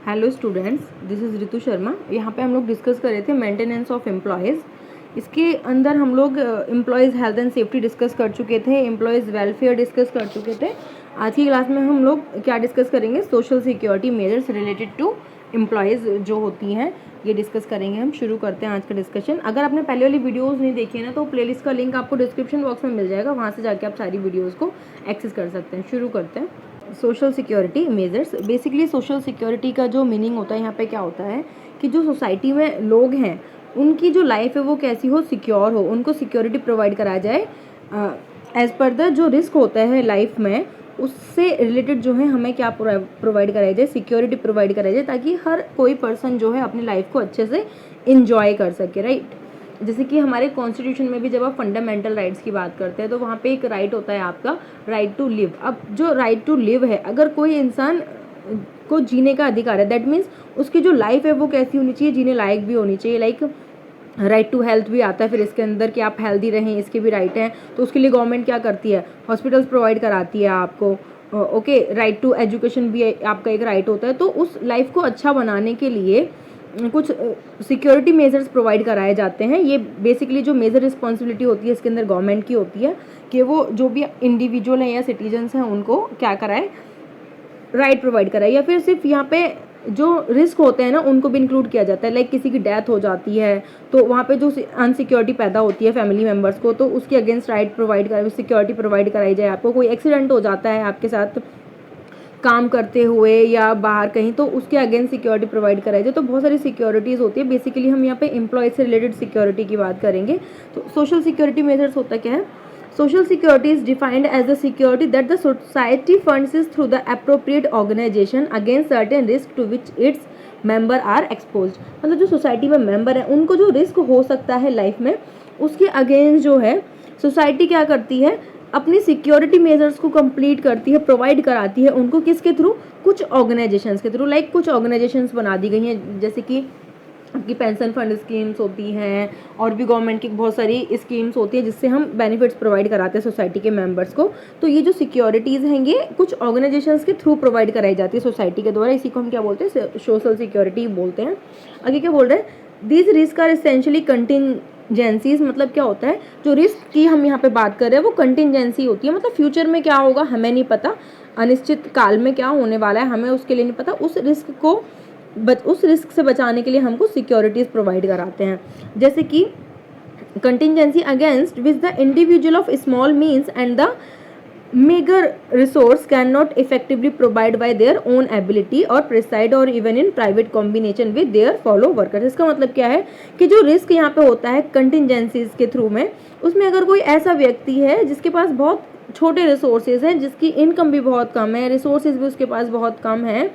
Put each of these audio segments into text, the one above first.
Hello students, this is Ritu Sharma. यहाँ पे हम लोग डिस्कस कर रहे थे मेंटेनेंस ऑफ एम्प्लॉयज़। इसके अंदर हम लोग employees health and safety discuss कर चुके थे, एम्प्लॉयज़ वेलफेयर डिस्कस कर चुके थे। आज की क्लास में हम लोग क्या डिस्कस करेंगे, social security measures related to employees जो होती हैं ये डिस्कस करेंगे। हम शुरू करते हैं आज का डिस्कशन। अगर आपने पहले वाली वीडियोज़ नहीं देखी है ना तो प्लेलिस्ट का लिंक आपको डिस्क्रिप्शन बॉक्स में मिल जाएगा, वहाँ से जाके आप सारी वीडियोज़ को एक्सेस कर सकते हैं। शुरू करते हैं। Social security measures, basically social security का जो मीनिंग होता है यहाँ पे क्या होता है कि जो सोसाइटी में लोग हैं उनकी जो लाइफ है वो कैसी हो, सिक्योर हो, उनको सिक्योरिटी प्रोवाइड कराया जाए एज़ पर द जो रिस्क होता है लाइफ में उससे रिलेटेड जो है हमें क्या प्रोवाइड कराया जाए, सिक्योरिटी प्रोवाइड कराया जाए, ताकि हर कोई पर्सन जो है अपनी लाइफ को अच्छे से इंजॉय कर सके, राइट। जैसे कि हमारे कॉन्स्टिट्यूशन में भी जब आप फंडामेंटल राइट्स की बात करते हैं तो वहाँ पे एक राइट होता है आपका राइट टू लिव। अब जो राइट टू लिव है, अगर कोई इंसान को जीने का अधिकार है, दैट मीन्स उसकी जो लाइफ है वो कैसी होनी चाहिए, जीने लायक भी होनी चाहिए। लाइक राइट टू हेल्थ भी आता है फिर इसके अंदर कि आप हेल्दी रहें, इसके भी राइट हैं। तो उसके लिए गवर्नमेंट क्या करती है, हॉस्पिटल्स प्रोवाइड कराती है आपको। ओके, राइट टू एजुकेशन भी आपका एक राइट होता है। तो उस लाइफ को अच्छा बनाने के लिए कुछ सिक्योरिटी मेजर्स प्रोवाइड कराए जाते हैं। ये बेसिकली जो मेजर रिस्पॉन्सिबिलिटी होती है इसके अंदर गवर्नमेंट की होती है कि वो जो भी इंडिविजुअल हैं या सिटीजन्स हैं उनको क्या कराए, राइट प्रोवाइड कराए। या फिर सिर्फ यहाँ पे जो रिस्क होते हैं ना उनको भी इंक्लूड किया जाता है। लाइक किसी की डेथ हो जाती है तो वहाँ पे जो अनसिक्योरिटी पैदा होती है फैमिली मेम्बर्स को, तो उसके अगेंस्ट राइट प्रोवाइड कराए, सिक्योरिटी प्रोवाइड कराई जाए आपको। कोई एक्सीडेंट हो जाता है आपके साथ काम करते हुए या बाहर कहीं, तो उसके अगेंस्ट सिक्योरिटी प्रोवाइड कराई जाए। तो बहुत सारी सिक्योरिटीज़ होती है। बेसिकली हम यहाँ पे एम्प्लॉय से रिलेटेड सिक्योरिटी की बात करेंगे। तो सोशल सिक्योरिटी मेजर्स होता क्या है, social security is defined as the security that the society funds through the appropriate organisation against certain risk to which its member are exposed. मतलब जो सोसाइटी में मेंबर है उनको जो रिस्क हो सकता है लाइफ में, उसके अगेंस्ट जो है सोसाइटी क्या करती है, अपनी सिक्योरिटी मेजर्स को कंप्लीट करती है, प्रोवाइड कराती है उनको। किसके थ्रू, कुछ ऑर्गेनाइजेशंस के थ्रू। लाइक कुछ ऑर्गेनाइजेशंस बना दी गई हैं, जैसे कि आपकी पेंशन फंड स्कीम्स होती हैं और भी गवर्नमेंट की बहुत सारी स्कीम्स होती है जिससे हम बेनिफिट्स प्रोवाइड कराते हैं सोसाइटी के मेंबर्स को। तो ये जो सिक्योरिटीज़ हैं ये कुछ ऑर्गेनाइजेशंस के थ्रू प्रोवाइड कराई जाती है सोसाइटी के द्वारा। इसी को हम क्या बोलते हैं, सोशल सिक्योरिटी बोलते हैं। आगे क्या बोल रहे हैं, दीज रिस्क आर एसेंशियली कंटिंजेंसीज। मतलब क्या होता है, जो रिस्क की हम यहाँ पे बात कर रहे हैं वो कंटिंजेंसी होती है। मतलब फ्यूचर में क्या होगा हमें नहीं पता, अनिश्चित काल में क्या होने वाला है हमें उसके लिए नहीं पता। उस रिस्क से बचाने के लिए हमको सिक्योरिटीज़ प्रोवाइड कराते हैं। जैसे कि contingency against which the individual of small means and the megger resource can not effectively provide by their own ability और प्रिसाइड और even in private combination with their follow workers. इसका मतलब क्या है कि जो रिस्क यहाँ पे होता है कंटिंजेंसीज के थ्रू में, उसमें अगर कोई ऐसा व्यक्ति है जिसके पास बहुत छोटे रिसोर्सेज हैं, जिसकी इनकम भी बहुत कम है, रिसोर्सेज भी उसके पास बहुत कम है,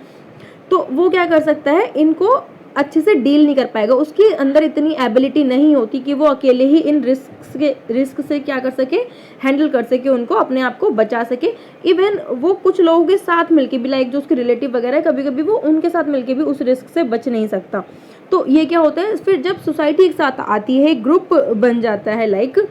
तो वो क्या कर सकता है, इनको अच्छे से डील नहीं कर पाएगा। उसके अंदर इतनी एबिलिटी नहीं होती कि वो अकेले ही इन रिस्क से क्या कर सके, हैंडल कर सके, उनको अपने आप को बचा सके। इवन वो कुछ लोगों के साथ मिलके भी, लाइक जो उसके रिलेटिव वगैरह है, कभी कभी वो उनके साथ मिलके भी उस रिस्क से बच नहीं सकता। तो ये क्या होता है, फिर जब सोसाइटी एक साथ आती है, ग्रुप बन जाता है, लाइक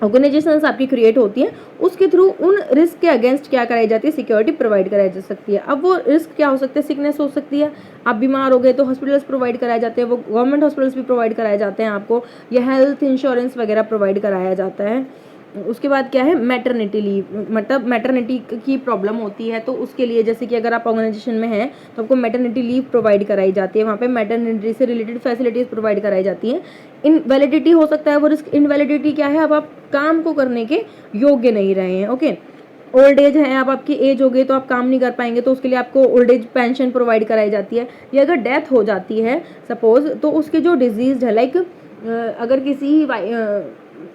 ऑर्गेनाइजेशंस आपकी क्रिएट होती हैं, उसके थ्रू उन रिस्क के अगेंस्ट क्या कराई जाती है, सिक्योरिटी प्रोवाइड कराई जा सकती है। अब वो रिस्क क्या हो सकते हैं, सिकनेस हो सकती है, आप बीमार हो गए तो हॉस्पिटल्स प्रोवाइड कराए जाते हैं, वो गवर्नमेंट हॉस्पिटल्स भी प्रोवाइड कराए जाते हैं आपको, या हेल्थ इंश्योरेंस वगैरह प्रोवाइड कराया जाता है। उसके बाद क्या है, मैटरनिटी लीव। मतलब मैटरनिटी की प्रॉब्लम होती है तो उसके लिए, जैसे कि अगर आप ऑर्गेनाइजेशन में हैं तो आपको मैटरनिटी लीव प्रोवाइड कराई जाती है, वहाँ पे मैटरनिटी से रिलेटेड फैसिलिटीज़ प्रोवाइड कराई जाती हैं। इनवैलिडिटी हो सकता है वो रिस्क। इनवैलिडिटी क्या है, अब आप काम को करने के योग्य नहीं रहे हैं। ओके, ओल्ड एज है, अब आपकी एज हो गई तो आप काम नहीं कर पाएंगे, तो उसके लिए आपको ओल्ड एज पेंशन प्रोवाइड कराई जाती है। या अगर डेथ हो जाती है सपोज, तो उसके जो डिजीज है, लाइक अगर किसी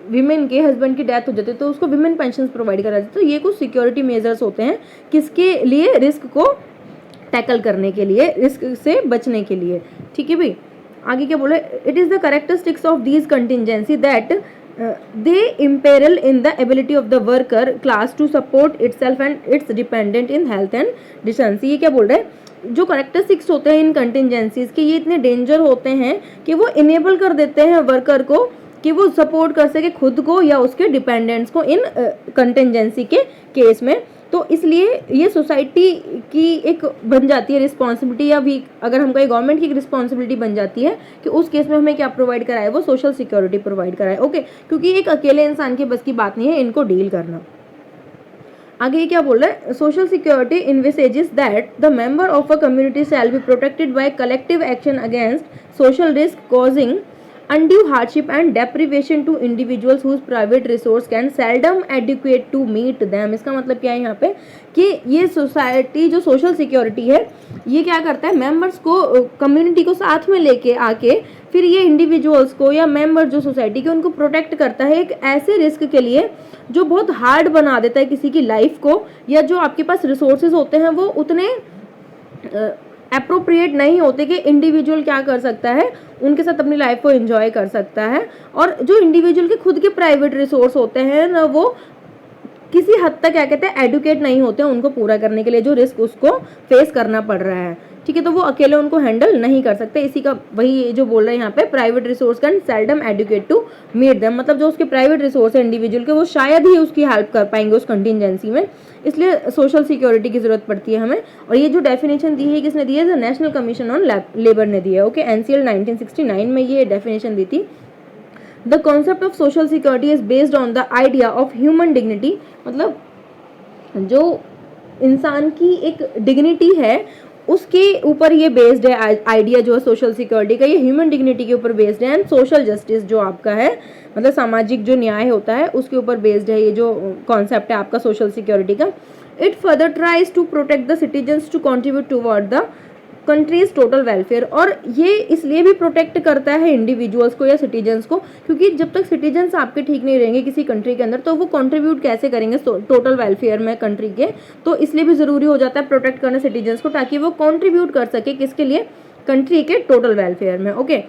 विमेन के हस्बैंड की डेथ हो जाती है तो उसको विमेन पेंशन प्रोवाइड कराई जाती है। तो ये कुछ सिक्योरिटी मेजर्स होते हैं किसके लिए, रिस्क को टैकल करने के लिए, रिस्क से बचने के लिए। ठीक है भाई, आगे क्या बोले, it is the characteristics of these contingency that they imperil in the ability of the worker class to support itself and its dependent in health and decency। ये क्या बोल रहे हैं, जो करेक्टरिस्टिक्स होते हैं इन कंटिंजेंसीज के, ये इतने डेंजर होते हैं कि वो इनेबल कर देते हैं वर्कर को कि वो सपोर्ट कर सके खुद को या उसके डिपेंडेंट्स को इन कंटिंजेंसी के केस में। तो इसलिए ये सोसाइटी की एक बन जाती है रिस्पॉन्सिबिलिटी, या भी अगर हम कहें गवर्नमेंट की एक रिस्पॉन्सिबिलिटी बन जाती है कि उस केस में हमें क्या प्रोवाइड कराए, वो सोशल सिक्योरिटी प्रोवाइड कराए। ओके, क्योंकि एक अकेले इंसान के बस की बात नहीं है इनको डील करना। आगे ये क्या बोल रहा है, social security envisages that the member of a community shall be protected by collective action against social risk causing undue hardship and deprivation to individuals whose private resource can seldom adequate to meet them। इसका मतलब क्या है यहाँ पे कि ये society जो social security है ये क्या करता है, मेंबर्स को, कम्युनिटी को साथ में लेके आके फिर ये इंडिविजुअल्स को या मेंबर जो सोसाइटी के उनको प्रोटेक्ट करता है एक ऐसे रिस्क के लिए जो बहुत हार्ड बना देता है किसी की लाइफ को, या जो आपके पास रिसोर्सेज होते हैं वो उतने अप्रोप्रिएट नहीं होते कि इंडिविजुअल क्या कर सकता है, उनके साथ अपनी लाइफ को एंजॉय कर सकता है। और जो इंडिविजुअल के खुद के प्राइवेट रिसोर्स होते हैं ना, वो किसी हद तक क्या कहते हैं एडुकेट नहीं होते हैं उनको पूरा करने के लिए, जो रिस्क उसको फेस करना पड़ रहा है, ठीक है, तो वो अकेले उनको हैंडल नहीं कर सकते। इसी का वही जो बोल रहे हैं यहाँ पे, private resource can seldom adequate to meet them, मतलब जो उसके प्राइवेट रिसोर्स है इंडिविजुअल के, वो शायद ही उसकी हेल्प कर पाएंगे उस कंटिजेंसी में, इसलिए सोशल सिक्योरिटी की जरूरत पड़ती है हमें। और ये जो डेफिनेशन दी है किसने दी है, the national commission on labour ने दी है। ओके, एनसीएल 1969 में ये डेफिनेशन दी थी। The concept of social security is based on the idea of human dignity, मतलब जो इंसान की एक डिग्निटी है उसके ऊपर ये बेस्ड है आइडिया जो है सोशल सिक्योरिटी का, ये ह्यूमन डिग्निटी के ऊपर बेस्ड है। एंड सोशल जस्टिस जो आपका है, मतलब सामाजिक जो न्याय होता है उसके ऊपर बेस्ड है ये जो कॉन्सेप्ट है आपका सोशल सिक्योरिटी का। It further tries to protect the citizens to contribute toward the country's total welfare, और ये इसलिए भी प्रोटेक्ट करता है इंडिविजुअल्स को या सिटीजन्स को, क्योंकि जब तक सिटीजन्स आपके ठीक नहीं रहेंगे किसी कंट्री के अंदर तो वो कंट्रीब्यूट कैसे करेंगे टोटल वेलफेयर में कंट्री के, तो इसलिए भी ज़रूरी हो जाता है प्रोटेक्ट करना सिटीजन्स को, ताकि वो कंट्रीब्यूट कर सके किसके लिए, कंट्री के टोटल वेलफेयर में। Okay,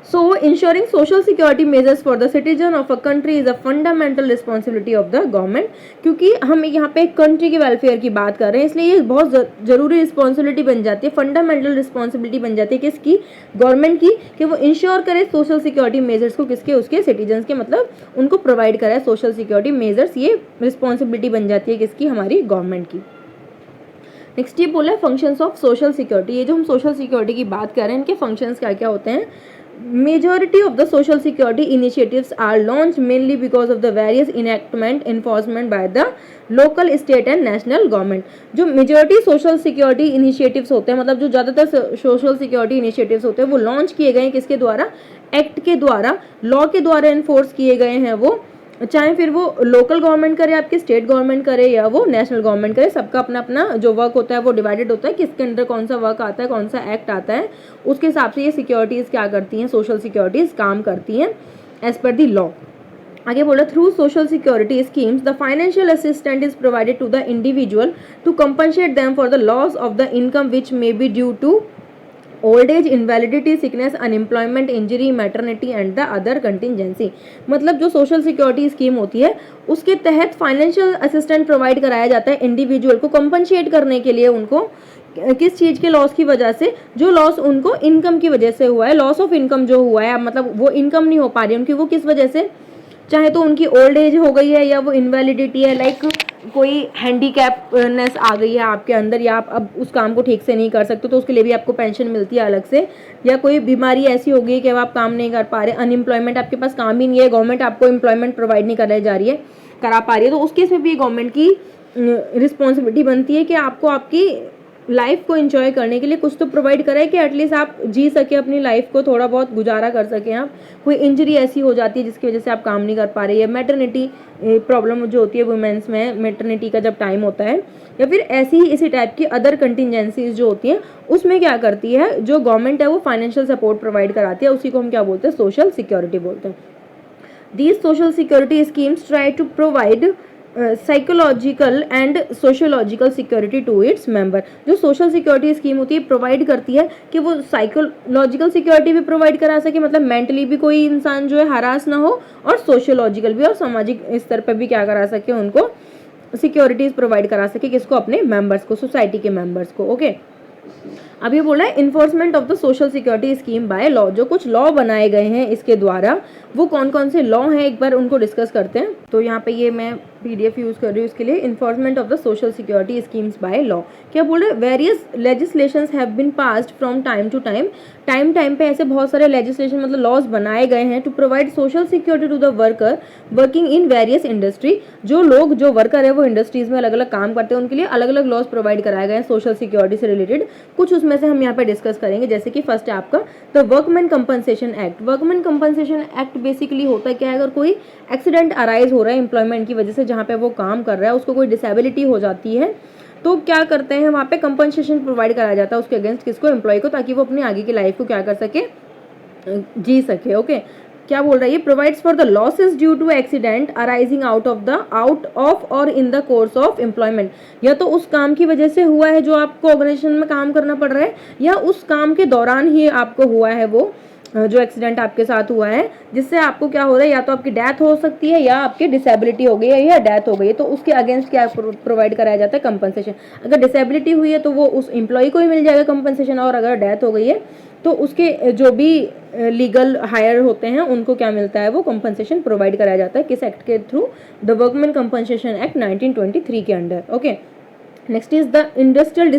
So, ensuring social security measures for the citizen of a country is a fundamental responsibility of the government। क्योंकि हम यहाँ पे कंट्री के वेलफेयर की बात कर रहे हैं, इसलिए ये बहुत ज़रूरी रिस्पॉन्सिबिलिटी बन जाती है, फंडामेंटल रिस्पॉन्सिबिलिटी बन जाती है किसकी, गवर्नमेंट की, कि वो इंश्योर करे सोशल सिक्योरिटी मेजर्स को किसके, उसके सिटीजन्स के, मतलब उनको प्रोवाइड कराए सोशल सिक्योरिटी मेजर्स। ये रिस्पॉन्सिबिलिटी बन जाती है किसकी, हमारी गवर्नमेंट की। नेक्स्ट ये बोला है फंक्शंस ऑफ सोशल सिक्योरिटी। ये जो हम सोशल सिक्योरिटी की बात कर रहे हैं इनके फंक्शंस क्या क्या होते हैं। Majority of the social security initiatives are launched mainly because of the various enactment enforcement by the local, state and national government। जो मेजॉरिटी सोशल सिक्योरिटी इनिशिएटिव्स होते हैं, मतलब जो ज़्यादातर सोशल सिक्योरिटी इनिशिएटिव्स होते हैं वो लॉन्च किए गए हैं किसके द्वारा, एक्ट के द्वारा, लॉ के द्वारा इन्फोर्स किए गए हैं वो, चाहे फिर वो लोकल गवर्नमेंट करे, आपकी स्टेट गवर्नमेंट करे या वो नेशनल गवर्नमेंट करे, सबका अपना अपना जो वर्क होता है वो डिवाइडेड होता है, किसके अंडर कौन सा वर्क आता है, कौन सा एक्ट आता है, उसके हिसाब से ये सिक्योरिटीज़ क्या करती हैं, सोशल सिक्योरिटीज़ काम करती हैं एज पर दी लॉ। आगे बोला, through social security schemes the financial assistant is provided to the individual to compensate them for the loss of the income which may be due to old age, invalidity, sickness, unemployment, injury, maternity and the other contingency. मतलब जो social security scheme होती है उसके तहत financial assistant provide कराया जाता है individual को कंपनसेट करने के लिए उनको किस चीज़ के लॉस की वजह से, जो लॉस उनको इनकम की वजह से हुआ है, लॉस ऑफ इनकम जो हुआ है, मतलब वो इनकम नहीं हो पा रही है उनकी, वो किस वजह से, चाहे तो उनकी ओल्ड एज हो गई है या वो इनवैलिडिटी है, लाइक कोई हैंडीकैपनेस आ गई है आपके अंदर, या आप अब उस काम को ठीक से नहीं कर सकते तो उसके लिए भी आपको पेंशन मिलती है अलग से, या कोई बीमारी ऐसी हो गई कि अब आप काम नहीं कर पा रहे, अनएम्प्लॉयमेंट, आपके पास काम ही नहीं है, गवर्नमेंट आपको एम्प्लॉयमेंट प्रोवाइड नहीं करा पा रही है, तो उस केस में भी गवर्नमेंट की रिस्पॉन्सिबिलिटी बनती है कि आपको आपकी लाइफ को एंजॉय करने के लिए कुछ तो प्रोवाइड कराए कि एटलीस्ट आप जी सके अपनी लाइफ को, थोड़ा बहुत गुजारा कर सकें आप। कोई इंजरी ऐसी हो जाती है जिसकी वजह से आप काम नहीं कर पा रहे, या मैटरनिटी प्रॉब्लम जो होती है वुमेन्स में, मैटरनिटी का जब टाइम होता है, या फिर ऐसी ही इसी टाइप की अदर कंटिजेंसीज जो होती हैं, उसमें क्या करती है जो गवर्नमेंट है वो फाइनेंशियल सपोर्ट प्रोवाइड कराती है, उसी को हम क्या बोलते हैं, सोशल सिक्योरिटी बोलते हैं। These social security schemes try to provide psychological and sociological security to its member. जो सोशल सिक्योरिटी स्कीम होती है प्रोवाइड करती है कि वो साइकोलॉजिकल सिक्योरिटी भी प्रोवाइड करा सके, मतलब मेंटली भी कोई इंसान जो है हरास ना हो, और सोशोलॉजिकल भी और सामाजिक स्तर पर भी क्या करा सके, उनको सिक्योरिटीज प्रोवाइड करा सके, किसको, अपने मेंबर्स को, सोसाइटी के मेंबर्स को। ओके, अब ये बोला है enforcement of the social security scheme by law, जो कुछ लॉ बनाए गए हैं इसके द्वारा, वो कौन कौन से लॉ हैं एक बार उनको डिस्कस करते हैं। तो यहाँ पे ये मैं PDF यूज़ कर रही हूँ इसके लिए, enforcement of the social security schemes by law. क्या बोल रहे हैं, various legislations have been passed from time to time, time time पे ऐसे बहुत सारे लेजिस्लेशन मतलब लॉज बनाए गए हैं to provide social security to the worker working in various industry. जो लोग जो वर्कर है वो इंडस्ट्रीज में अलग अलग काम करते हैं, उनके लिए अलग अलग लॉज प्रोवाइड कराए गए हैं सोशल सिक्योरिटी से रिलेटेड। कुछ उसमें से हम यहाँ पे डिस्कस करेंगे, जैसे कि फर्स्ट है आपका the workman compensation act. Workman compensation act basically होता है क्या है, अगर कोई एक्सीडेंट अराइज हो रहा है एम्प्लॉयमेंट की वजह से, जहाँ पे वो काम कर रहा है, उसको कोई डिसेबिलिटी हो जाती है, तो क्या करते हैं वहाँ पे कंपनसेशन प्रोवाइड कराया जाता है उसके अगेंस्ट, किसको, एम्प्लॉय को, ताकि वो अपनी आगे की लाइफ को क्या कर सके, जी सके। ओके, क्या बोल रहा है ये, provides for the losses due to accident arising out of और in the course of employment. या तो उस काम की वजह से हुआ है जो आपको ऑर्गेनाइजेशन में काम करना पड़ रहा है, या उस काम के दौरान ही आपको हुआ है वो जो एक्सीडेंट आपके साथ हुआ है, जिससे आपको क्या हो रहा है, या तो आपकी डेथ हो सकती है या आपकी डिसेबिलिटी हो गई है या डेथ हो गई है, तो उसके अगेंस्ट क्या प्रोवाइड कराया जाता है, कंपनसेशन। अगर डिसेबिलिटी हुई है तो वो उस एम्प्लॉय को ही मिल जाएगा कंपनसेशन, और अगर डेथ हो गई है तो उसके जो भी लीगल हायर होते हैं उनको क्या मिलता है, वो कंपनसेशन प्रोवाइड कराया जाता है, किस एक्ट के through, the workman compensation act 1923 के under. Okay, next is the industrial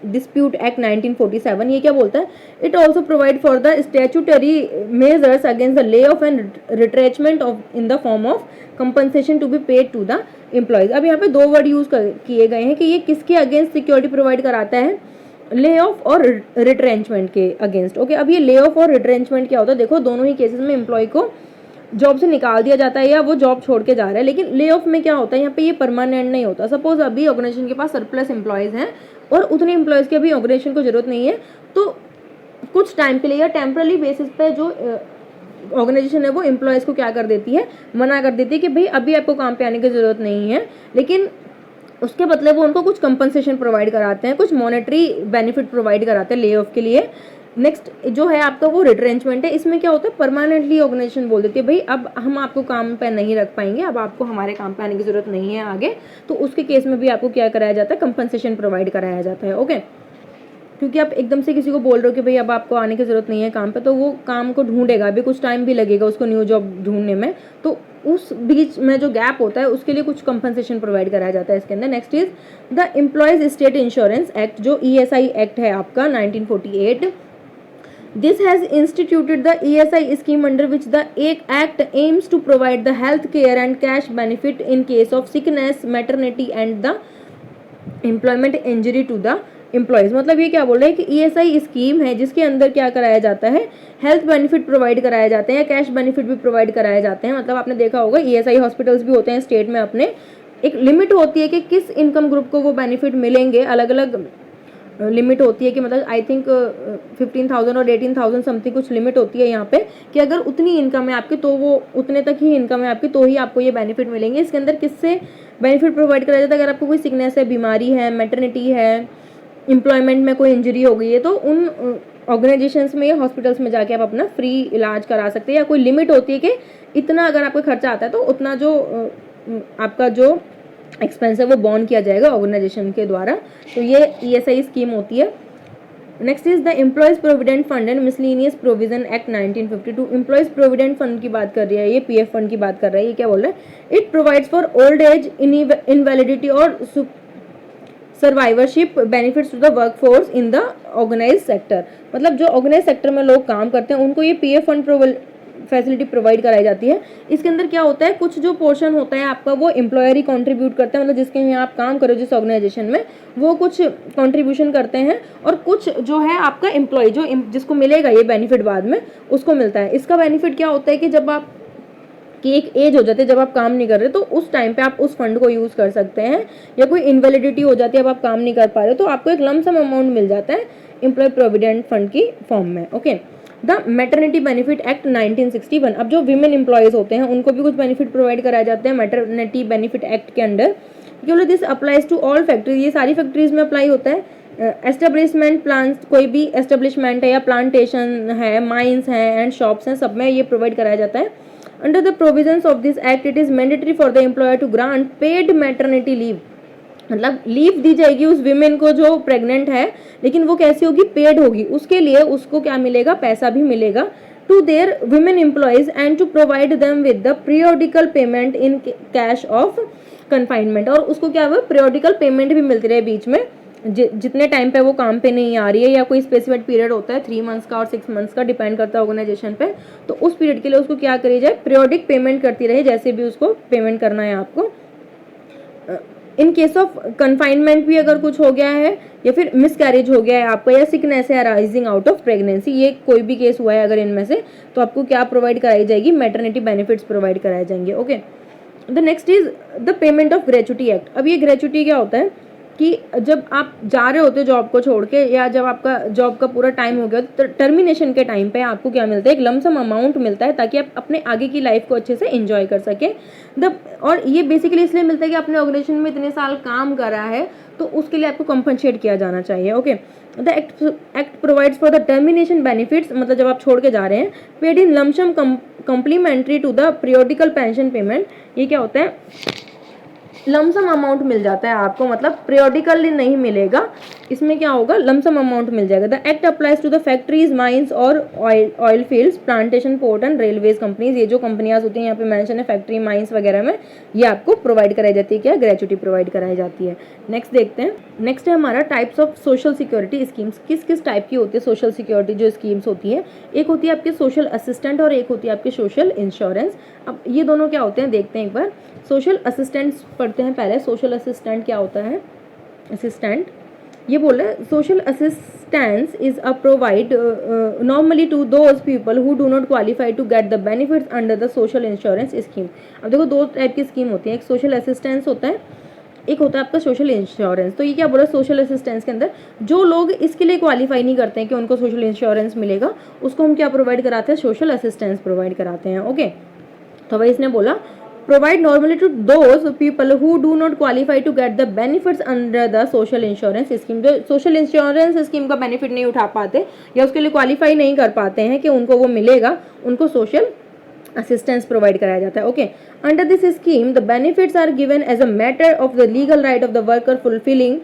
dispute act 1947। ये क्या बोलता है, it also provide for the statutory measures against the lay off and retrenchment of in the form of compensation to be paid to the employees. अब यहाँ पे दो word use किए गए हैं कि ये किसके अगेंस्ट सिक्योरिटी प्रोवाइड कराता है, ले ऑफ और रिट्रेंचमेंट के अगेंस्ट। ओके, अब ये ले ऑफ और रिट्रेंचमेंट क्या होता है, देखो दोनों ही केसेस में एम्प्लॉय को जॉब से निकाल दिया जाता है या वो जॉब छोड़ के जा रहा है, लेकिन ले ऑफ में क्या होता है, यहाँ पे ये परमानेंट नहीं होता। सपोज अभी ऑर्गेनाइजेशन के पास सरप्लस एम्प्लॉयज हैं और उतने एम्प्लॉयज की अभी ऑर्गेनाइजेशन को जरूरत नहीं है, तो कुछ टाइम के लिए या टेम्पररी बेसिस पे जो ऑर्गेनाइजेशन है वो एम्प्लॉयज को क्या कर देती है, मना कर देती है कि भाई अभी आपको काम पे आने की जरूरत नहीं है, लेकिन उसके बदले वो उनको कुछ कंपनसेशन प्रोवाइड कराते हैं, कुछ मॉनेटरी बेनिफिट प्रोवाइड कराते हैं ले ऑफ के लिए। नेक्स्ट जो है आपका वो रिट्रेंचमेंट है, इसमें क्या होता है, परमानेंटली ऑर्गेनाइजेशन बोल देती है भाई अब हम आपको काम पे नहीं रख पाएंगे, अब आपको हमारे काम पे आने की जरूरत नहीं है आगे, तो उसके केस में भी आपको क्या कराया जाता है, कंपनसेशन प्रोवाइड कराया जाता है। ओके, क्योंकि आप एकदम से किसी को बोल रहे हो कि भाई अब आपको आने की जरूरत नहीं है काम पे, तो वो काम को ढूंढेगा, अभी कुछ टाइम भी लगेगा उसको न्यू जॉब ढूंढने में, तो उस बीच में जो गैप होता है उसके लिए कुछ कंपनसेशन प्रोवाइड कराया जाता है इसके अंदर। Next is the employees state insurance act, जो ESI एक्ट है आपका 1948। This has instituted the ESI scheme under which the act aims to provide the health care and cash benefit in case of sickness, maternity and the employment injury to the employees। मतलब ये क्या बोल रहे हैं कि ESI scheme है जिसके अंदर क्या कराया जाता है, हेल्थ बेनिफिट प्रोवाइड कराए जाते हैं, कैश बेनिफिट भी प्रोवाइड कराए जाते हैं। मतलब आपने देखा होगा ESI हॉस्पिटल्स भी होते हैं स्टेट में, अपने एक लिमिट होती है कि किस इनकम ग्रुप को वो बेनिफिट मिलेंगे, अलग अलग लिमिट होती है कि मतलब आई थिंक 15,000 और 18,000 समथिंग कुछ लिमिट होती है यहाँ पे, कि अगर उतनी इनकम है आपकी तो वो उतने तक ही इनकम है आपकी तो ही आपको ये बेनिफिट मिलेंगे। इसके अंदर किससे बेनिफिट प्रोवाइड कराया जाता है, अगर आपको कोई सिकनेस है, बीमारी है, मैटरनिटी है, एम्प्लॉयमेंट में कोई इंजरी हो गई है, तो उन ऑर्गेनाइजेशंस में या हॉस्पिटल्स में जाके आप अपना फ्री इलाज करा सकते हैं, या कोई लिमिट होती है कि इतना अगर आपका खर्चा आता है तो उतना जो आपका जो एक्सपेंस है वो बॉर्न किया जाएगा ऑर्गेनाइजेशन के द्वारा। तो ये ESI स्कीम होती है। Next is the employees provident fund and miscellaneous provision act 1952। Employees provident fund की बात कर रही है, ये PF फंड की बात कर रहा है। ये क्या बोल रहा है, it provides for old age, invalidity और survivorship benefits to the workforce in the organise sector. मतलब जो ऑर्गेनाइज सेक्टर में लोग काम करते हैं उनको ये PF फंड फैसिलिटी प्रोवाइड कराई जाती है। इसके अंदर क्या होता है, कुछ जो पोर्शन होता है आपका वो एम्प्लॉयर ही कॉन्ट्रीब्यूट करते हैं, मतलब जिसके यहाँ आप काम करो जिस ऑर्गेनाइजेशन में, वो कुछ कॉन्ट्रीब्यूशन करते हैं, और कुछ जो है आपका एम्प्लॉय जो जिसको मिलेगा ये बेनिफिट बाद में उसको मिलता है। इसका बेनिफिट क्या होता है कि जब आप कि एक एज हो जाती है जब आप काम नहीं कर रहे, तो उस टाइम पे आप उस फंड को यूज़ कर सकते हैं, या कोई इनवैलिडिटी हो जाती है अब आप काम नहीं कर पा रहे हो तो आपको एक लमसम अमाउंट मिल जाता है एम्प्लॉय प्रोविडेंट फंड की फॉर्म में। Okay, the maternity benefit act 1961। अब जो वीमेन एम्प्लॉयज होते हैं उनको भी कुछ बेनिफिट प्रोवाइड कराए जाते हैं मैटरनिटी बेनिफिट एक्ट के अंडर। क्योंकि this applies to all factories, ये सारी फैक्ट्रीज में अप्लाई होता है। एस्टेब्लिशमेंट प्लान, कोई भी एस्टेब्लिशमेंट है या प्लांटेशन है, माइंस हैं एंड शॉप्स हैं, सब में ये प्रोवाइड कराया जाता है। Under the provisions of this act it is mandatory for the employer to grant paid maternity leave मतलब लीव दी जाएगी उस विमेन को जो प्रेग्नेंट है, लेकिन वो कैसी होगी, पेड होगी, उसके लिए उसको क्या मिलेगा, पैसा भी मिलेगा to their women employees and to provide them with the periodical payment in cash of confinement. और उसको क्या हुआ, पीरियोडिकल पेमेंट भी मिलती रहे बीच में, जितने टाइम पे वो काम पे नहीं आ रही है, या कोई स्पेसिफाइड पीरियड होता है 3 मंथ्स का और 6 मंथ्स का, डिपेंड करता है ऑर्गेनाइजेशन पे, तो उस पीरियड के लिए उसको क्या करी जाए, पीरियोडिक पेमेंट करती रहे, जैसे भी उसको पेमेंट करना है आपको। इन केस ऑफ कन्फाइनमेंट भी अगर कुछ हो गया है, या फिर मिसकैरेज हो गया है आपका, या सिकनेस है अराइजिंग आउट ऑफ प्रेगनेंसी, ये कोई भी केस हुआ है अगर इनमें से, तो आपको क्या प्रोवाइड कराई जाएगी, मैटरनिटी बेनिफिट्स प्रोवाइड कराए जाएंगे। Okay, the next is the payment of gratuity act. अब ये ग्रेचुटी क्या होता है कि जब आप जा रहे होते हो जॉब को छोड़ के, या जब आपका जॉब का पूरा टाइम हो गया, तो टर्मिनेशन के टाइम पे आपको क्या मिलता है, एक लमसम अमाउंट मिलता है, ताकि आप अपने आगे की लाइफ को अच्छे से एंजॉय कर सके। और ये बेसिकली इसलिए मिलता है कि आपने ऑर्गेनाइजेशन में इतने साल काम करा है, तो उसके लिए आपको कंपनसेट किया जाना चाहिए। Okay, the act provides for the termination benefits, मतलब जब आप छोड़ के जा रहे हैं, paid in lump sum complementary to the periodical pension payment. ये क्या होता है, लमसम अमाउंट मिल जाता है आपको, मतलब पीरियोडिकली नहीं मिलेगा, इसमें क्या होगा, लमसम अमाउंट मिल जाएगा। The act applies to the factories, mines और oil fields, plantation, port and railways companies. ये जो कंपनियां होती हैं यहाँ पे मेंशन है, फैक्ट्री, माइंस वगैरह में, ये आपको प्रोवाइड कराई जाती है, क्या ग्रेचुटी प्रोवाइड कराई जाती है। नेक्स्ट देखते हैं, नेक्स्ट है हमारा types of social security schemes. किस किस टाइप की होती है सोशल सिक्योरिटी जो स्कीम्स होती है, एक होती है आपकी सोशल असिस्टेंट और एक होती है आपकी सोशल इंश्योरेंस। अब ये दोनों क्या होते हैं देखते हैं एक बार। सोशल असिस्टेंट्स पढ़ते हैं पहले। सोशल असिस्टेंट क्या होता है, असिस्टेंट ये बोल रहे हैं, social assistance is a provide normally to those people who do not qualify to get the benefits under the social insurance scheme. अब देखो दो टाइप की स्कीम होती है, एक सोशल असिस्टेंस होता है, एक होता है आपका सोशल इंश्योरेंस। तो ये क्या बोला, सोशल असिस्टेंस के अंदर जो लोग इसके लिए क्वालिफाई नहीं करते हैं कि उनको सोशल इंश्योरेंस मिलेगा, उसको हम क्या प्रोवाइड कराते हैं, सोशल असिस्टेंस प्रोवाइड कराते हैं। ओके, तो भाई इसने बोला provide normally to those people who do not qualify to get the benefits under the social insurance scheme। जो सोशल इंश्योरेंस स्कीम का बेनिफिट नहीं उठा पाते या उसके लिए क्वालिफाई नहीं कर पाते हैं कि उनको वो मिलेगा, उनको सोशल असिस्टेंस प्रोवाइड कराया जाता है। Okay, under this scheme the benefits are given as a matter of the legal right of the worker fulfilling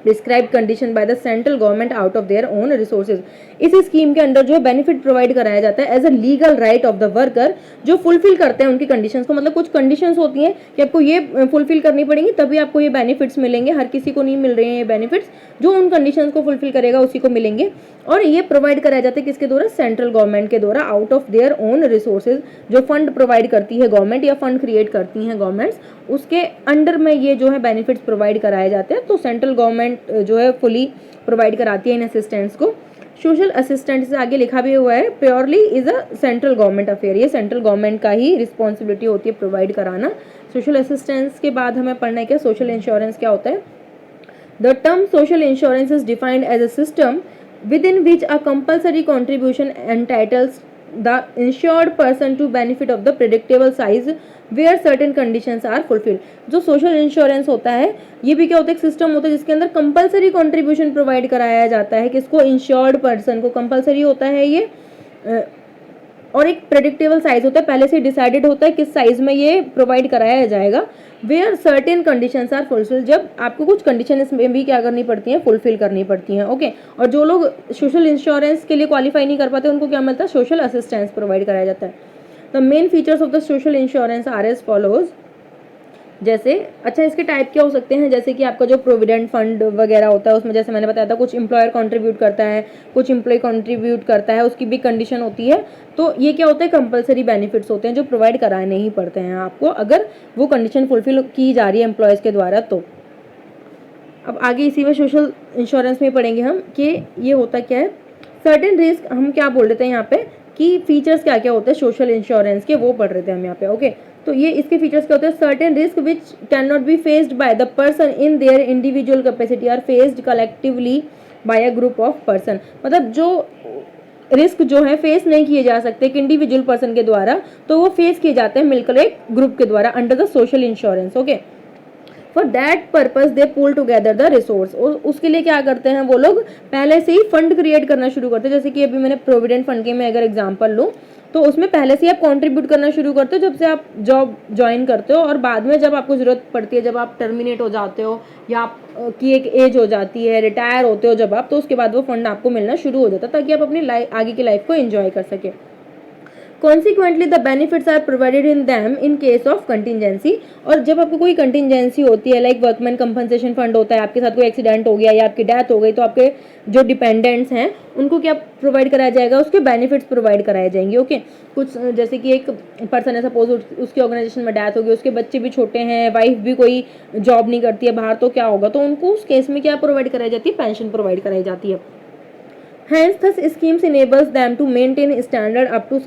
describe condition by the central government out of their own resources. इस scheme के under जो benefit provide कराया जाता है as a legal right of the worker, जो fulfil करते हैं उनकी कंडीशंस को, मतलब कुछ कंडीशंस होती हैं कि आपको ये फुलफिल करनी पड़ेंगी तभी आपको ये बेनिफिट्स मिलेंगे, हर किसी को नहीं मिल रहे हैं ये बेनिफिट्स, जो उन कंडीशंस को फुलफिल करेगा उसी को मिलेंगे। और ये प्रोवाइड कराया जाता है किसके द्वारा, सेंट्रल गवर्नमेंट के द्वारा, out of their own resources. जो फंड प्रोवाइड करती है गवर्नमेंट या फंड क्रिएट करती हैं गवर्नमेंट्स, उसके अंडर में ये जो है बेनिफिट्स प्रोवाइड कराए जाते हैं। तो सेंट्रल गवर्नमेंट जो है फुली प्रोवाइड कराती है इन असिस्टेंट्स को। सोशल असिस्टेंट से आगे लिखा भी हुआ है, purely is a central government affair, ये सेंट्रल गवर्नमेंट का ही रिस्पॉन्सिबिलिटी होती है प्रोवाइड कराना। सोशल असिस्टेंस के बाद हमें पढ़ना है क्या, सोशल इंश्योरेंस क्या होता है। The term social insurance is defined as a system within which a compulsory contribution entitles the insured person to benefit of the predictable size where certain conditions are fulfilled। जो social insurance होता है ये भी क्या होता है, एक system होता है जिसके अंदर कंपलसरी कंट्रीब्यूशन प्रोवाइड कराया जाता है, किसको, इंश्योर्ड पर्सन को कंपलसरी होता है ये, और एक प्रेडिक्टेबल साइज होता है, पहले से डिसाइडेड होता है किस साइज में ये प्रोवाइड कराया जाएगा। Where certain conditions are fulfil, जब आपको कुछ कंडीशन इसमें भी क्या करनी पड़ती हैं, फुलफिल करनी पड़ती हैं। ओके, और जो लोग सोशल इंश्योरेंस के लिए क्वालिफाई नहीं कर पाते उनको क्या मिलता है, सोशल असिस्टेंस प्रोवाइड कराया जाता है। The main features of the social insurance are as follows. जैसे अच्छा इसके टाइप क्या हो सकते हैं, जैसे कि आपका जो प्रोविडेंट फंड वगैरह होता है उसमें जैसे मैंने बताया था कुछ एम्प्लॉयर कंट्रीब्यूट करता है, कुछ एम्प्लॉय कंट्रीब्यूट करता है, उसकी भी कंडीशन होती है। तो ये क्या होता है, कंपलसरी बेनिफिट्स होते हैं जो प्रोवाइड कराने ही पड़ते हैं आपको, अगर वो कंडीशन फुलफिल की जा रही है एम्प्लॉयज़ के द्वारा। तो अब आगे इसी में सोशल इंश्योरेंस में पढ़ेंगे हम कि ये होता क्या है। सर्टेन रिस्क हम क्या बोल रहे थे यहाँ पे कि फीचर्स क्या क्या होते हैं सोशल इंश्योरेंस के, वो पढ़ रहे थे हम यहाँ पे। ओके, तो ये इसके फीचर्स क्या होते हैं, certain risk which can not be faced by the person in their individual capacity are faced collectively by a group of person. मतलब जो रिस्क जो है फेस नहीं किए जा सकते एक इंडिविजुअल पर्सन के द्वारा, तो वो फेस किए जाते हैं मिलकर एक ग्रुप के द्वारा under the social insurance. Okay, for that purpose they pool together the resource. उसके लिए क्या करते हैं वो लोग, पहले से ही फंड क्रिएट करना शुरू करते हैं। जैसे कि अभी मैंने प्रोविडेंट फंड के मैं अगर एग्जांपल लूँ तो उसमें पहले से आप कंट्रीब्यूट करना शुरू करते हो जब से आप जॉब ज्वाइन करते हो, और बाद में जब आपको ज़रूरत पड़ती है, जब आप टर्मिनेट हो जाते हो या आप की एक एज हो जाती है, रिटायर होते हो जब आप, तो उसके बाद वो फंड आपको मिलना शुरू हो जाता है ताकि आप अपनी आगे की लाइफ को एंजॉय कर सकें। Consequently, the benefits are provided in them in case of contingency। और जब आपको कोई कंटिजेंसी होती है, लाइक वर्कमैन कंपनसेशन फंड होता है, आपके साथ कोई एक्सीडेंट हो गया या आपकी डेथ हो गई, तो आपके जो डिपेंडेंट्स हैं उनको क्या प्रोवाइड कराया जाएगा, उसके बेनिफिट्स प्रोवाइड कराए जाएंगे। ओके, कुछ जैसे कि एक पर्सन है, सपोज उसकी ऑर्गेनाइजेशन में डेथ हो गई, उसके बच्चे भी छोटे हैं, वाइफ भी कोई जॉब नहीं करती है बाहर, तो क्या होगा, तो उनको उस केस में क्या प्रोवाइड कराई जाती है, पेंशन प्रोवाइड कराई जाती है। Hence, thus schemes enables them to maintain standard up to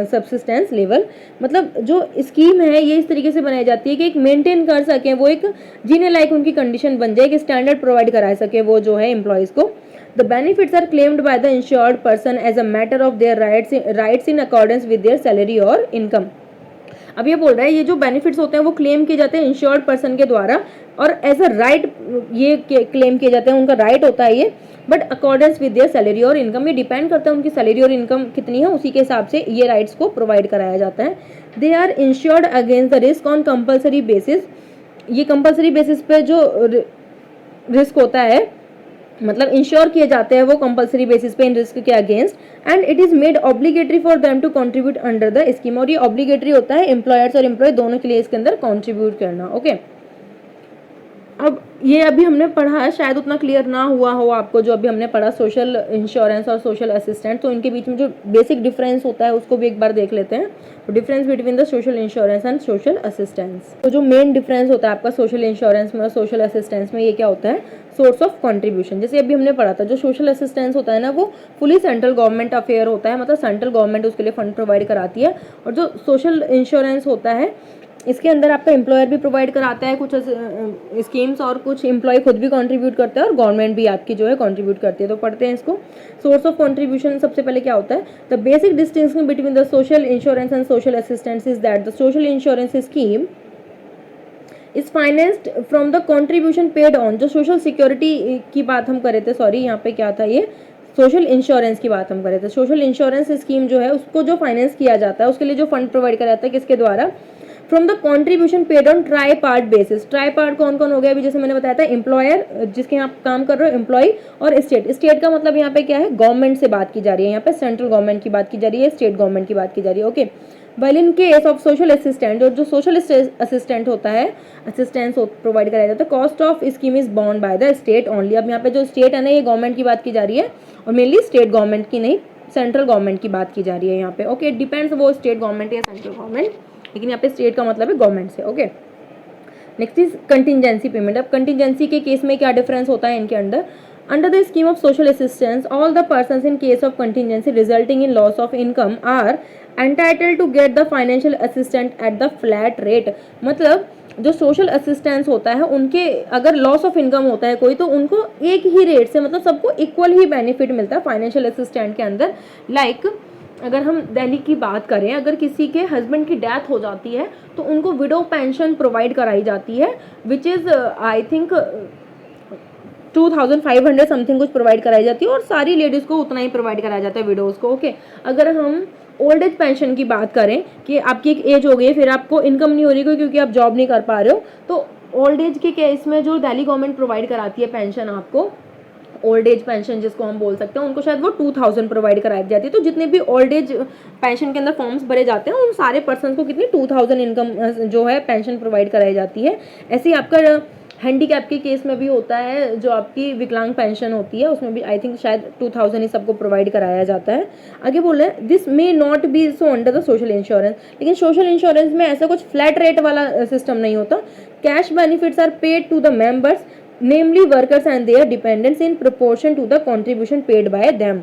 subsistence level। मतलब जो स्कीम है ये इस तरीके से बनाई जाती है कि एक मेंटेन कर सकें, वो एक जीने लायक उनकी कंडीशन बन जाए, कि स्टैंडर्ड प्रोवाइड करा सके वो जो है एम्प्लॉयज़ को। The benefits are claimed by the insured person as a matter of their rights in accordance with their salary और income। अब ये बोल रहा है ये जो बेनिफिट्स होते हैं वो क्लेम किए जाते हैं इंश्योर्ड पर्सन के द्वारा, और एज अ राइट ये क्लेम किए जाते हैं, उनका राइट होता है ये, but accordance with their salary और इनकम, ये डिपेंड करता है उनकी सैलरी और इनकम कितनी है, उसी के हिसाब से ये राइट्स को प्रोवाइड कराया जाता है। They are insured against the risk on compulsory basis. ये कंपल्सरी बेसिस पे जो रिस्क होता है, मतलब इंश्योर किए जाते हैं वो कंपलसरी बेसिस पे इन रिस्क के against, and it is made obligatory for them to contribute under the scheme. और ये ऑब्लिगेटरी होता है एम्प्लॉयर्स और एम्प्लॉय दोनों के लिए इसके अंदर कंट्रीब्यूट करना। ओके, अब ये अभी हमने पढ़ा है, शायद उतना क्लियर ना हुआ हो आपको, जो अभी हमने पढ़ा सोशल इंश्योरेंस और सोशल असिस्टेंट, तो इनके बीच में जो बेसिक डिफरेंस होता है उसको भी एक बार देख लेते हैं। तो difference between the social insurance and social assistance, तो जो मेन डिफरेंस होता है आपका सोशल इंश्योरेंस में और सोशल असिस्टेंस में, ये क्या होता है, सोर्स ऑफ कंट्रीब्यूशन। जैसे अभी हमने पढ़ा था, जो सोशल असिस्टेंस होता है ना, वो फुली सेंट्रल गवर्नमेंट अफेयर होता है, मतलब सेंट्रल गवर्नमेंट उसके लिए फंड प्रोवाइड कराती है। और जो सोशल इंश्योरेंस होता है इसके अंदर आपका एम्प्लॉयर भी प्रोवाइड कराता है कुछ स्कीम्स, और कुछ एम्प्लॉय खुद भी कंट्रीब्यूट करता है और गवर्नमेंट भी आपकी जो है कंट्रीब्यूट करती है। तो पढ़ते हैं इसको। सोर्स ऑफ कंट्रीब्यूशन सबसे पहले क्या होता है, the basic distinction between the social insurance and social assistance is that the social insurance scheme is financed from the contribution paid on. जो सोशल सिक्योरिटी की बात हम कर रहे थे, सॉरी यहाँ पे क्या था, ये सोशल इंश्योरेंस की बात हम कर रहे थे। सोशल इंश्योरेंस स्कीम जो है उसको जो फाइनेंस किया जाता है, उसके लिए जो फंड प्रोवाइड कराया जाता है, किसके द्वारा, from the contribution paid on try part basis. Try part कौन कौन हो गया, अभी जैसे मैंने बताया था, एम्प्लॉयर जिसके यहाँ काम कर रहे हो, एम्प्लॉय, और स्टेट। स्टेट का मतलब यहाँ पे क्या है, गवर्नमेंट से बात की जा रही है, यहाँ पे सेंट्रल गवर्नमेंट की बात की जा रही है, स्टेट गवर्नमेंट की बात की जा रही है। Okay, well in case of social assistant, और जो सोशल असिस्टेंट होता है, असिस्टेंस प्रोवाइड कराया जाता है, cost of scheme is born by the state only. अब यहाँ पे जो स्टेट है ना, ये गवर्नमेंट की बात की जा रही है, और मेनली स्टेट गवर्नमेंट की नहीं, सेंट्रल गवर्नमेंट की बात की जा रही है यहाँ पे। ओके, डिपेंड्स वो स्टेट गवर्नमेंट या सेंट्रल गवर्नमेंट, लेकिन यहाँ पे स्टेट का मतलब है गवर्नमेंट से। Okay, next is contingency payment. अब कंटिजेंसी के केस में क्या डिफरेंस होता है इनके अंदर, under the scheme of social assistance all the persons in case of contingency resulting in loss of income are entitled to get the financial assistant at the flat rate. मतलब जो social assistance होता है उनके अगर loss of income होता है कोई, तो उनको एक ही रेट से, मतलब सबको इक्वल ही बेनिफिट मिलता है फाइनेंशियल असिस्टेंट के अंदर। लाइक अगर हम दिल्ली की बात करें, अगर किसी के हस्बैंड की डेथ हो जाती है तो उनको विडो पेंशन प्रोवाइड कराई जाती है, which is I think 2500 something कुछ प्रोवाइड कराई जाती है, और सारी लेडीज़ को उतना ही प्रोवाइड कराया जाता है, विडोज़ को। ओके, अगर हम ओल्ड एज पेंशन की बात करें कि आपकी एक एज हो गई, फिर आपको इनकम नहीं हो रही क्योंकि आप जॉब नहीं कर पा रहे हो, तो ओल्ड एज के केस में जो दिल्ली गवर्नमेंट प्रोवाइड कराती है पेंशन आपको, ओल्ड एज पेंशन जिसको हम बोल सकते हैं, उनको शायद वो 2000 प्रोवाइड कराई जाती है। तो जितने भी ओल्ड एज पेंशन के अंदर फॉर्म्स भरे जाते हैं, उन सारे पर्सन को कितनी 2000 इनकम जो है पेंशन प्रोवाइड कराई जाती है। ऐसे ही आपका हैंडीकैप के केस में भी होता है, जो आपकी विकलांग पेंशन होती है, उसमें भी आई थिंक शायद 2000 ही सबको प्रोवाइड कराया जाता है। आगे बोल रहे हैं, this may not be so under the social insurance. लेकिन सोशल इंश्योरेंस में ऐसा कुछ फ्लैट रेट वाला सिस्टम नहीं होता। Cash benefits are paid to the members, namely workers and their dependents in proportion to the contribution paid by them।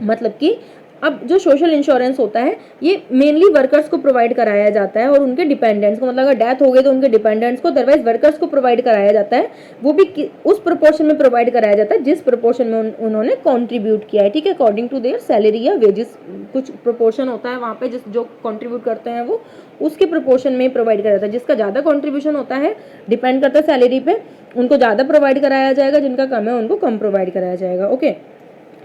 मतलब कि अब जो सोशल इंश्योरेंस होता है ये मेनली वर्कर्स को प्रोवाइड कराया जाता है और उनके डिपेंडेंट्स को, मतलब अगर डेथ हो गई तो उनके डिपेंडेंट्स को, अदरवाइज वर्कर्स को प्रोवाइड कराया जाता है। वो भी उस प्रोपोर्शन में प्रोवाइड कराया जाता है जिस प्रोपोर्शन में उन्होंने कंट्रीब्यूट किया है, ठीक है, अकॉर्डिंग टू देयर सैलरी या वेजेस। कुछ प्रोपोर्शन होता है वहाँ पे जिस जो कंट्रीब्यूट करते हैं वो उसके प्रोपोर्शन में प्रोवाइड कराया जाता है। जिसका ज़्यादा कंट्रीब्यूशन होता है, डिपेंड करता है सैलरी पे, उनको ज़्यादा प्रोवाइड कराया जाएगा, जिनका कम है उनको कम प्रोवाइड कराया जाएगा। Okay,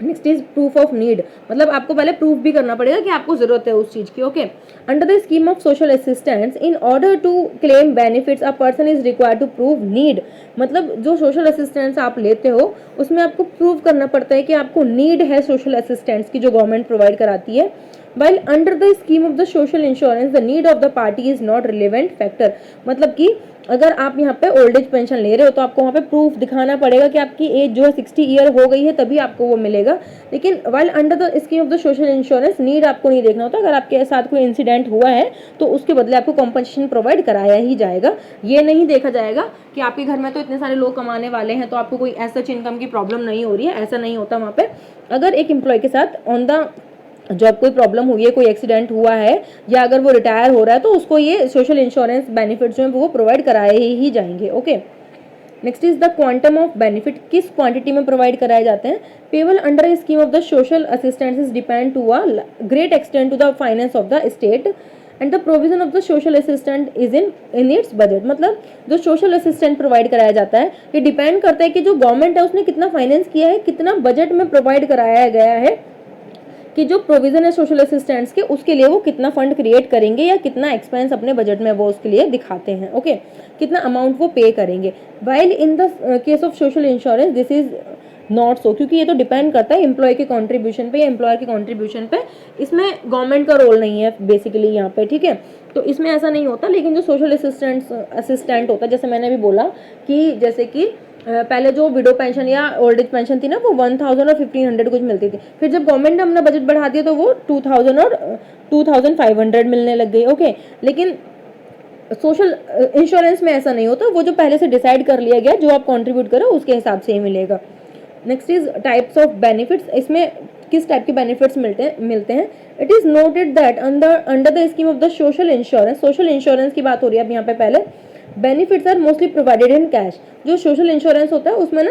next is proof of need, मतलब आपको पहले प्रूफ भी करना पड़ेगा कि आपको जरूरत है उस चीज की। Okay, under the scheme of social assistance in order to claim benefits a person is required to prove need, मतलब जो सोशल असिस्टेंस आप लेते हो उसमें आपको प्रूव करना पड़ता है कि आपको नीड है सोशल असिस्टेंस की जो गवर्नमेंट प्रोवाइड कराती है। While under the scheme of the social insurance, the need of the party is not relevant factor, मतलब कि अगर आप यहाँ पे ओल्ड एज पेंशन ले रहे हो तो आपको वहाँ पे प्रूफ दिखाना पड़ेगा कि आपकी एज जो है 60 ईयर हो गई है तभी आपको वो मिलेगा। लेकिन while under the scheme of the social insurance need आपको नहीं देखना होता, अगर आपके साथ कोई इंसिडेंट हुआ है तो उसके बदले आपको कॉम्पनसेशन प्रोवाइड कराया ही जाएगा। ये नहीं देखा जाएगा कि आपके घर में तो इतने सारे लोग कमाने वाले हैं तो आपको कोई ऐसा इनकम की प्रॉब्लम नहीं हो रही है, ऐसा नहीं होता वहाँ पे। अगर एक एम्प्लॉय के साथ ऑन द जॉब कोई प्रॉब्लम हुई है, कोई एक्सीडेंट हुआ है या अगर वो रिटायर हो रहा है तो उसको ये सोशल इंश्योरेंस बेनिफिट्स जो है वो प्रोवाइड कराए ही जाएंगे। Okay, next is the quantum of benefit, किस क्वांटिटी में प्रोवाइड कराए जाते हैं। Payable under scheme of the social assistance is depend to a great extent to the finance of the state and the provision of the social assistant is in its budget, मतलब जो social assistant provide कराया जाता है ये depend करता है कि जो गवर्नमेंट है उसने कितना फाइनेंस किया है, कितना बजट में प्रोवाइड कराया गया है कि जो प्रोविजन है सोशल असिस्टेंट्स के उसके लिए वो कितना फंड क्रिएट करेंगे या कितना एक्सपेंस अपने बजट में वो उसके लिए दिखाते हैं। ओके, कितना अमाउंट वो पे करेंगे। While in the case of social insurance this is not so, क्योंकि ये तो डिपेंड करता है एम्प्लॉय के कंट्रीब्यूशन पे या एम्प्लॉयर के कंट्रीब्यूशन पे, इसमें गवर्नमेंट का रोल नहीं है बेसिकली यहाँ पे, ठीक है। तो इसमें ऐसा नहीं होता। लेकिन जो सोशल असिस्टेंट होता है, जैसे मैंने अभी बोला कि जैसे कि पहले जो विडो पेंशन या ओल्ड एज पेंशन थी ना वो 1000 और 1500 कुछ मिलती थी, फिर जब गवर्नमेंट ने अपना बजट बढ़ा दिया तो वो 2000 और 2500 मिलने लग गई। ओके, लेकिन सोशल इंश्योरेंस में ऐसा नहीं होता, वो जो पहले से डिसाइड कर लिया गया जो आप कंट्रीब्यूट करो उसके हिसाब से ही मिलेगा। Next is types of benefits, इसमें किस टाइप के बेनिफिट्स मिलते हैं। It is noted that under the scheme of the social insurance की बात हो रही है अब यहाँ पे। पहले benefits are mostly provided in cash, जो सोशल इंश्योरेंस होता है उसमें ना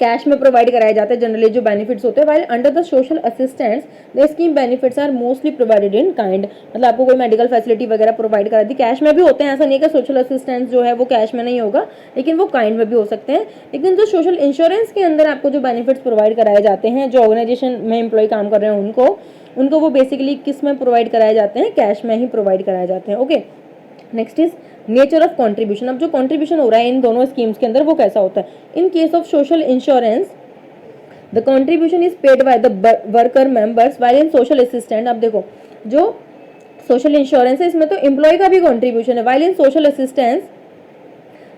कैश में प्रोवाइड कराए जाते हैं जनरली जो बेनिफिट्स होते हैं। While under the social assistance the scheme benefits are mostly provided in kind, मतलब आपको कोई मेडिकल फैसिलिटी वगैरह प्रोवाइड करा दी, कैश में भी होते हैं, ऐसा नहीं है कि सोशल असिस्टेंस जो है वो कैश में नहीं होगा, लेकिन वो काइंड में भी हो सकते हैं। लेकिन जो सोशल इंश्योरेंस के अंदर आपको जो बेनिफिट्स प्रोवाइड कराए जाते हैं, जो ऑर्गेनाइजेशन में एम्प्लॉय काम कर रहे हैं उनको वो बेसिकली किस में प्रोवाइड कराए जाते हैं, कैश में ही प्रोवाइड कराए जाते हैं। Okay, next is nature of contribution, अब जो कंट्रीब्यूशन हो रहा है इन दोनों स्कीम्स के अंदर वो कैसा होता है। इन case of social insurance the contribution is paid by the worker members, while in social assistant, अब देखो जो सोशल इंश्योरेंस है इसमें तो एम्प्लॉय का भी कंट्रीब्यूशन है, while in social assistance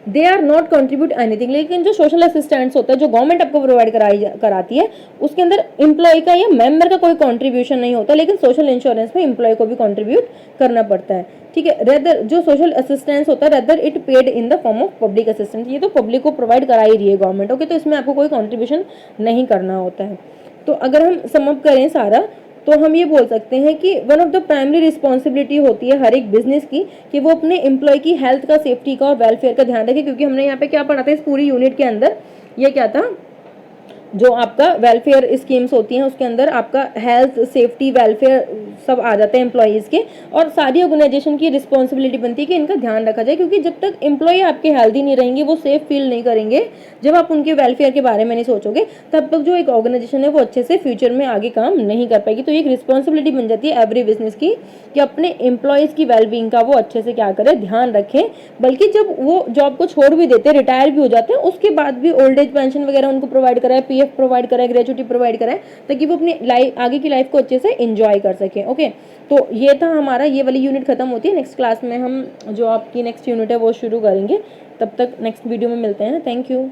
they are not contribute anything, लेकिन जो सोशल असिस्टेंट्स होता है जो गवर्नमेंट आपको प्रोवाइड कराती है उसके अंदर एम्प्लॉय का या मेंबर का कोई कंट्रीब्यूशन नहीं होता, लेकिन सोशल इंश्योरेंस में एम्प्लॉय को भी कंट्रीब्यूट करना पड़ता है, ठीक है। रेदर जो सोशल असिस्टेंस होता है rather it paid in the form of public assistance, ये तो पब्लिक को प्रोवाइड करा ही रही है गवर्नमेंट। ओके, तो इसमें आपको कोई कॉन्ट्रीब्यूशन नहीं करना होता है। तो अगर हम सम अप करें सारा तो हम ये बोल सकते हैं कि one of the primary responsibility होती है हर एक बिजनेस की कि वो अपने एम्प्लॉय की हेल्थ का, सेफ्टी का और वेलफेयर का ध्यान रखे, क्योंकि हमने यहाँ पे क्या पढ़ा था इस पूरी यूनिट के अंदर, ये क्या था, जो आपका वेलफेयर स्कीम्स होती हैं उसके अंदर आपका हेल्थ, सेफ्टी, वेलफेयर सब आ जाते हैं एम्प्लॉयज़ के, और सारी ऑर्गेनाइजेशन की रिस्पॉन्सिबिलिटी बनती है कि इनका ध्यान रखा जाए, क्योंकि जब तक एम्प्लॉय आपके हेल्दी नहीं रहेंगे, वो सेफ फील नहीं करेंगे, जब आप उनके वेलफेयर के बारे में नहीं सोचोगे तब तक जो एक ऑर्गेनाइजेशन है वो अच्छे से फ्यूचर में आगे काम नहीं कर पाएगी। तो एक रिस्पॉन्सिबिलिटी बन जाती है एवरी बिजनेस की कि अपने एम्प्लॉयज़ की वेलबींग का वो अच्छे से क्या करें, ध्यान रखें। बल्कि जब वो जॉब को छोड़ भी देते हैं, रिटायर भी हो जाते हैं, उसके बाद भी ओल्ड एज पेंशन वगैरह उनको प्रोवाइड कराए, PF प्रोवाइड कराए, ग्रेजुटी प्रोवाइड कराए, ताकि वो अपनी लाइफ, आगे की लाइफ को अच्छे से एंजॉय कर सकें। ओके, तो ये था हमारा, ये वाली यूनिट खत्म होती है। नेक्स्ट क्लास में हम जो आपकी नेक्स्ट यूनिट है वो शुरू करेंगे। तब तक नेक्स्ट वीडियो में मिलते हैं। Thank you.